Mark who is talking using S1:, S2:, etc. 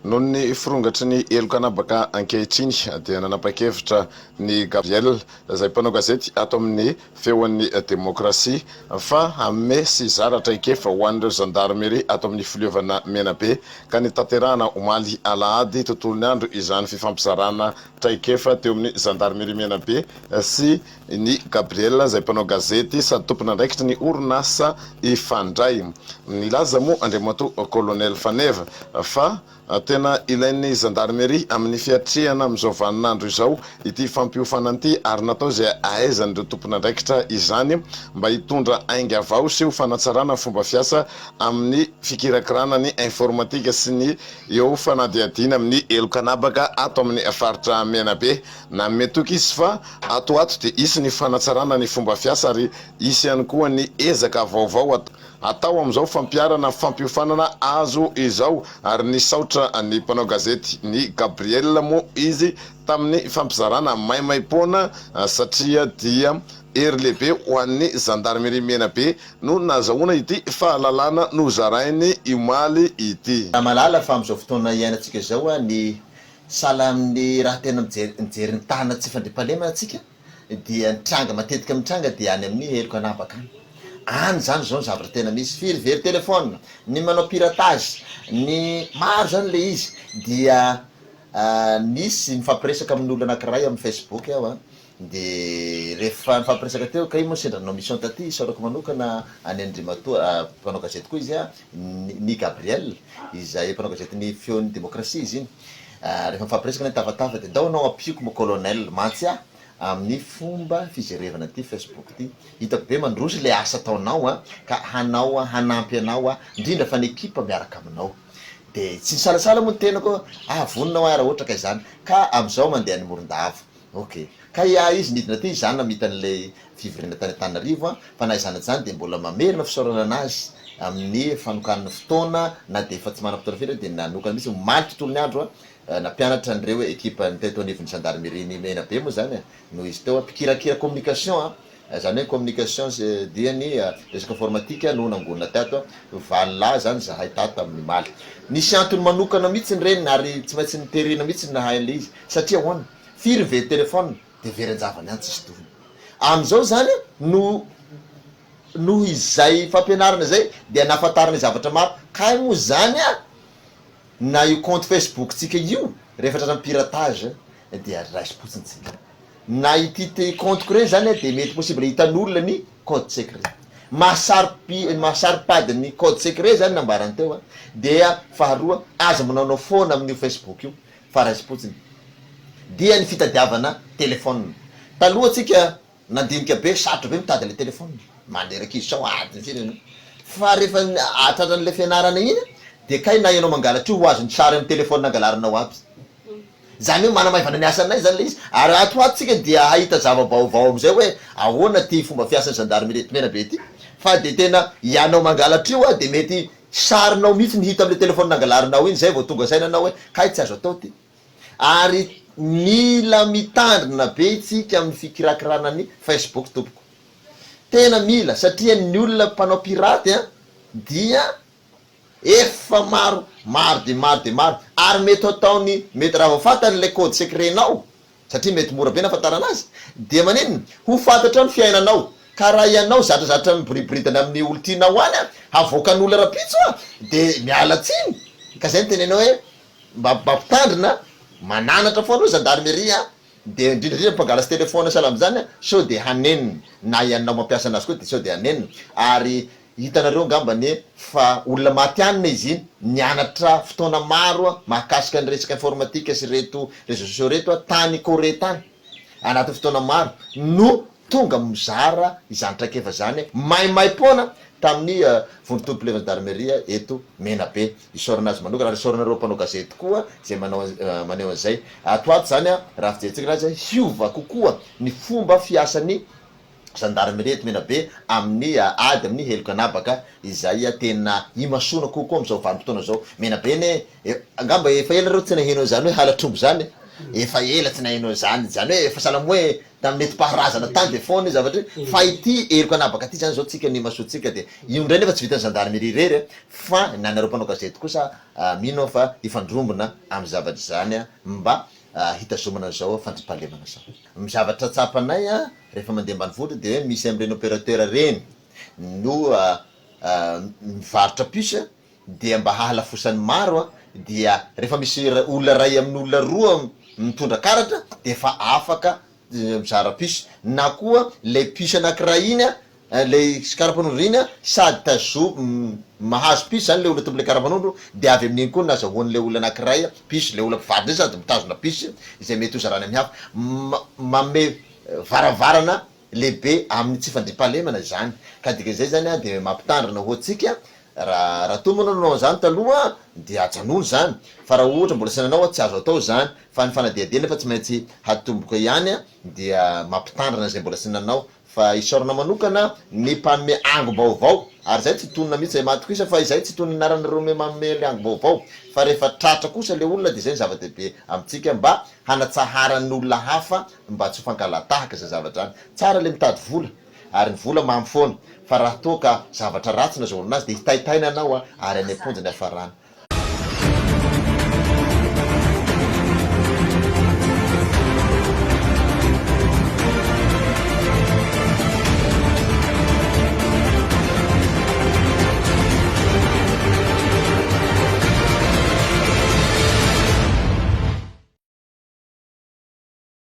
S1: noho ny firongatry ny elokanabaka ankehitriny dia nanapa-kevitra ny Gabriel izay mpanao gazety ato amin'ny feon'ny demokrasia fa amme sy zaratra ikefa ho an'ireo gendarmerie ato amin'ny filiovana Menabe ka ny tanterahana omaly alahady tontolon'ny andro izany fifampizarana traikefa teo amin'ny gendarmerie Menabe sy ny Gabriel izay mpanao gazety sady tompon'andraikitra ny orinasa ifandray. Nilaza moa Andriamatoa Colonel Faneva fa tena ilain'ny gendarmerie amin'ny fiatrehana amin'izao vaninandro izao ity fampiofanana ity ary natao izay ahaizan'ireo tompon'andraikitra izany mba hitondra ainga avao sy ho fanatsarana fomba fiasa amin'ny fikirakirana ny informatika sy ny eo fanadihadiana amin'ny elokanabaka ato amin'ny faritra Menabe. Na metoky izy fa ato dia isy ny fanatsarana ny fomba fiasa ary isy ihany koa ny ezaka vaovao atao amin'izao fampiarana fampiofanana azo izao ary ny saotra ny mpanao gazety ny Gabriel moa izy tamin'ny fampizarana maimaim-poana satria dia ery lehibe ho an'ny gendarmerie Menabe no nazahoana ity fahalalana nozarainy imaly ity.
S2: Malala fa amin'izao fotoana iainantsika zao ny sala amin'ny raha tena mijery ny tana tsy fandriam-pahalemana atsika dia nitranga matetika mitranga dia any amin'ny elokanabaka any zany zao zavatra tena misy firy very telefona ny manao piratage ny maro zany le izy dia nisy mifampiresaka amin'ny olo anankiray amin'ny Facebook aho de rehefa mifampiresaka teo ka io moa sendranao mission taty isaorako manokana any Andriamatoa mpanao gazety koa izy ny Gabriel izay mpanao gazety ny feon'ny demokrasia izy iny rehefa mifampiresaka ny tavatava de ndao nao apiako mo colonel mantsy amin'ny fomba fijerevana ty Facebook ty hitako be mandroso le asa ataonao ka hanao hanampy anao indrindra fa ny ekipa miaraka aminao de tsy salasala moa tenako vonona raha ohatra ka izany ka am'izao mandeha ny Morondava. Okay, ka izy nidina ty zany mitan'le fivirina tany Antananarivo fa na izany zany de mbola mamerina fisaorana anazy amin'ny fanokanana fotoana na de efa tsy manam-potoana firy de nanokana misy maly tontolon'ny andro nampianatra an'ireo ekipa ny teto anivon'ny gendarmerie ny Menabe moa zany no izy teo mpikirakira communication zany hoe communication diany resaka informatika no nangonina tato valila zany zahay tato amin'ny maly nisy antony manokana mihitsy reny ary tsy maintsy niterina mihitsy nahain'le izy satria hoana firy ve telefona de verin-javany antsy izy toy am'izao zany no izay fampianarana zay dia nafatarana zavatra maro ka moa zany na io compte Facebook tsika io rehefa tratra piratage dia raisy-potsiny tsika na ity compte ko reny zany de mety possible hitan'olona ny code secret mahasaripady ny code secret zany nambarany teo dia faharoa aza manaonao foana amin'ny Facebook io fa raisy-potsiny dia ny fitadiavana telefona taloha tsika nandinika be sarotra be mitady le telefona manderaky izy sao adiny firy fa rehefa atratran'le fianarana iny de kay na ianao mangalatra io ho azo ny sary amin'ny telefona angalarinao aby zany hoe manamaivana ny asanay zany le izy ary atoatsika dia ahita zava-baovao am'izay hoe ahoana ty fomba fiasan'ny gendarmerie Menabe ty fa de tena ianao mangalatra io de mety sarinao mihitsy ny hita am'le telefona angalarinao iny zay vao tonga sainanao hoe kay tsy azo atao ty ary mila mitandrina be itsika amin'ny fikirakirana ny Facebook tompoko tena mila satria ny olona mpanao piraty dia efa maro ary mety ataony mety raha voafatany le code secretnao satria mety mora be nafatarana azy de maneniny ho fantatra ny fiainanao ka raha ianao zatrazatra miboriboridana amin'ny olo tianao any havoakan'olo rapitso de miala tsiny ka zay ny tenenao hoe mba mpitandrina mananatra foana gendarmerie de indrindra mpangalasy telefona sahala am'zany sao de haneniny na ianao mampiasa anazy koa de sao de haneniny ary hitanareo ngambany fa olona maty-anina izy iny nianatra fotoana maro mahakasika ny resaka informatika sy reto réseaux sociaux reto tany Corée tany anaty fotoana maro no tonga mizara izany traikefa zany maimaim-poana tamin'ny vontompole gendarmerie eto Menabe isaorana azy manokana ary isaoranareo mpanao gazety koa zay maneo an'izay atoato zany raha fijeritsika raha zay hiova kokoa ny fomba fiasan'ny gendarmerie eto Menabe amin'ny ady amin'ny elokanabaka izay tena imasona kokoa am'izao vanim-potoana zao Menabe ne angamba efa elanareo tsy nahenao zany hoe halatrombo zany efa ela tsy nahinao zany hoe efa salamo hoe tamin'ny eti-paharazana tany de foana zavatra fa ity eriko anabaka ty zany zao tsika ny masotsika de io ndray nefa tsy vitany gendarmerie irery fa nanareo mpanao gazety kosa mino fa ifandrombona amy zavatra zany mba hitazomana zao fandripahalemana zao mizavatra tsapanay rehefa mandeha ambanivohitra de hoe misy am'ireny opérateur reny no mivarotra puce dia mba hahalafosany maro dia rehefa misy olona ray amin'ny olona roa mitondra karatra de fa afaka mizara puce na koa le puce anankiray iny le karapanondro iny sady tazo mahazo puce zany le olona tombole karapanondro de avy amin'iny koa nazahoan'le olona anankiray puce le olona mpivarotra sady mitazona puce izay mety ho zarany amin'ny hafa mame varavarana lehibe amin'ny tsy fandripahalemana zany ka dikan'izay zany de mampitandrina hoatsika raha tombona anao zany taloha de ajanony zany fa raha ohatra mbola sananao tsy azo atao zany fa ny fanadihadiana fa tsy maintsy hatomboka ihany dia mampitandrina zay mbola sananao fa isorana manokana ny mpanome ango-baovao ary zay tsy tonona mihitsy zay maty kosa fa izay tsy tony naranareo me manome le ango-baovao fa rehefa tratra kosa le olona de zay ny zava-dehibe amitsika mba hanatsaharan'ny olona hafa mba tsy ho fankalatahaka zay zavatra any tsara le mitady vola ary ny vola mamy foana fa raha toa ka zavatra ratsy na zahoanazy de hitaitaina anao ary any amponjany hafarana